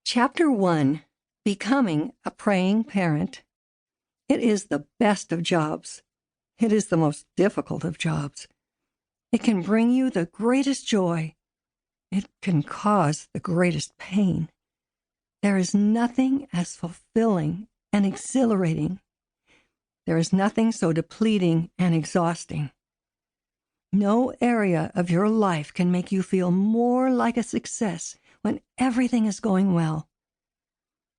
Chapter 1, Becoming a Praying Parent. It is the best of jobs. It is the most difficult of jobs. It can bring you the greatest joy. It can cause the greatest pain. There is nothing as fulfilling and exhilarating. There is nothing so depleting and exhausting. No area of your life can make you feel more like a success when everything is going well.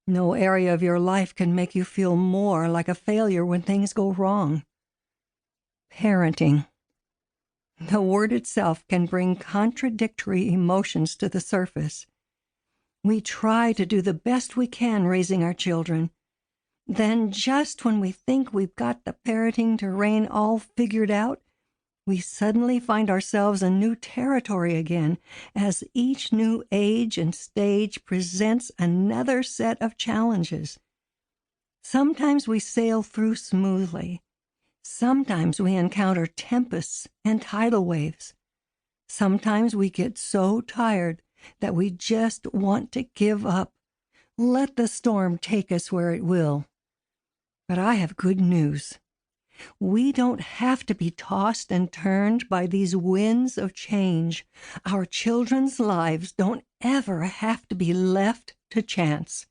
No area of your life can make you feel more like a failure when things go wrong. Parenting. The word itself can bring contradictory emotions to the surface. We try to do the best we can raising our children. Then, just when we think we've got the parenting terrain all figured out, we suddenly find ourselves in new territory again, as each new age and stage presents another set of challenges. Sometimes we sail through smoothly. Sometimes we encounter tempests and tidal waves. Sometimes we get so tired that we just want to give up. Let the storm take us where it will. But I have good news. We don't have to be tossed and turned by these winds of change. Our children's lives don't ever have to be left to chance.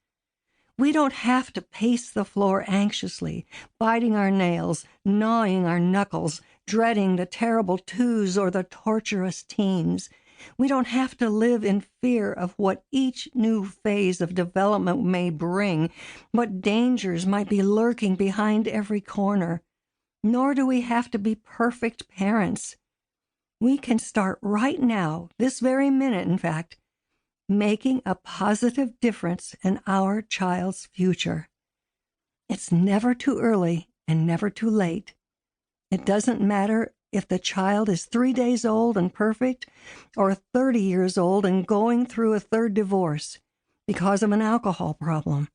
We don't have to pace the floor anxiously, biting our nails, gnawing our knuckles, dreading the terrible twos or the torturous teens. We don't have to live in fear of what each new phase of development may bring, what dangers might be lurking behind every corner. Nor do we have to be perfect parents. We can start right now, this very minute, in fact, making a positive difference in our child's future. It's never too early and never too late. It doesn't matter if the child is 3 days old and perfect, or 30 years old and going through a third divorce because of an alcohol problem.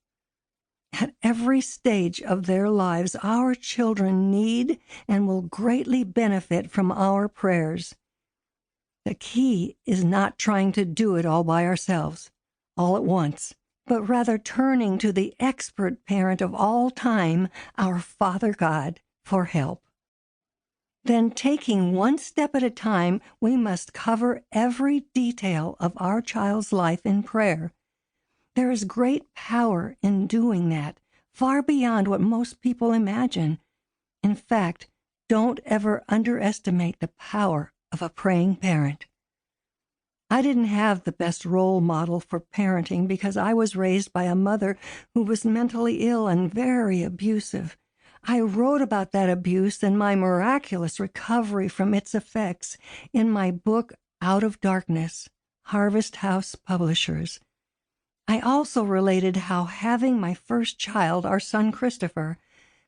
At every stage of their lives, our children need and will greatly benefit from our prayers. The key is not trying to do it all by ourselves, all at once, but rather turning to the expert parent of all time, our Father God, for help. Then, taking one step at a time, we must cover every detail of our child's life in prayer. There is great power in doing that, far beyond what most people imagine. In fact, don't ever underestimate the power of a praying parent. I didn't have the best role model for parenting because I was raised by a mother who was mentally ill and very abusive. I wrote about that abuse and my miraculous recovery from its effects in my book, Out of Darkness, Harvest House Publishers. I also related how having my first child, our son Christopher,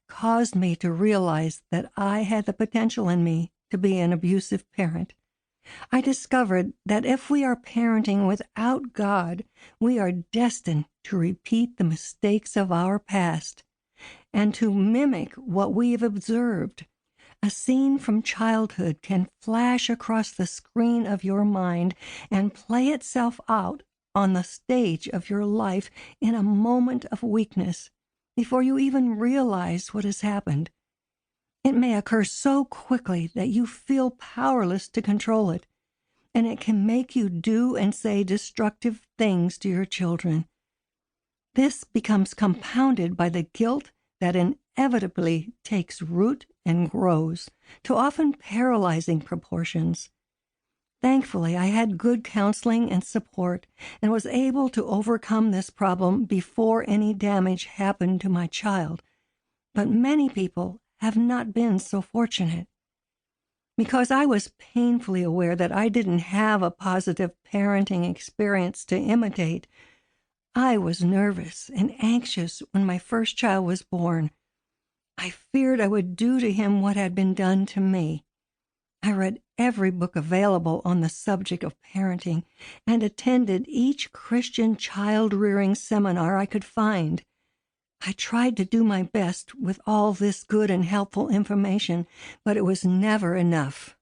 caused me to realize that I had the potential in me to be an abusive parent. I discovered that if we are parenting without God, we are destined to repeat the mistakes of our past and to mimic what we have observed. A scene from childhood can flash across the screen of your mind and play itself out on the stage of your life in a moment of weakness, before you even realize what has happened. It may occur so quickly that you feel powerless to control it, and it can make you do and say destructive things to your children. This becomes compounded by the guilt that inevitably takes root and grows to often paralyzing proportions. Thankfully, I had good counseling and support and was able to overcome this problem before any damage happened to my child. But many people have not been so fortunate. Because I was painfully aware that I didn't have a positive parenting experience to imitate, I was nervous and anxious when my first child was born. I feared I would do to him what had been done to me. I read every book available on the subject of parenting and attended each Christian child-rearing seminar I could find. I tried to do my best with all this good and helpful information, but it was never enough.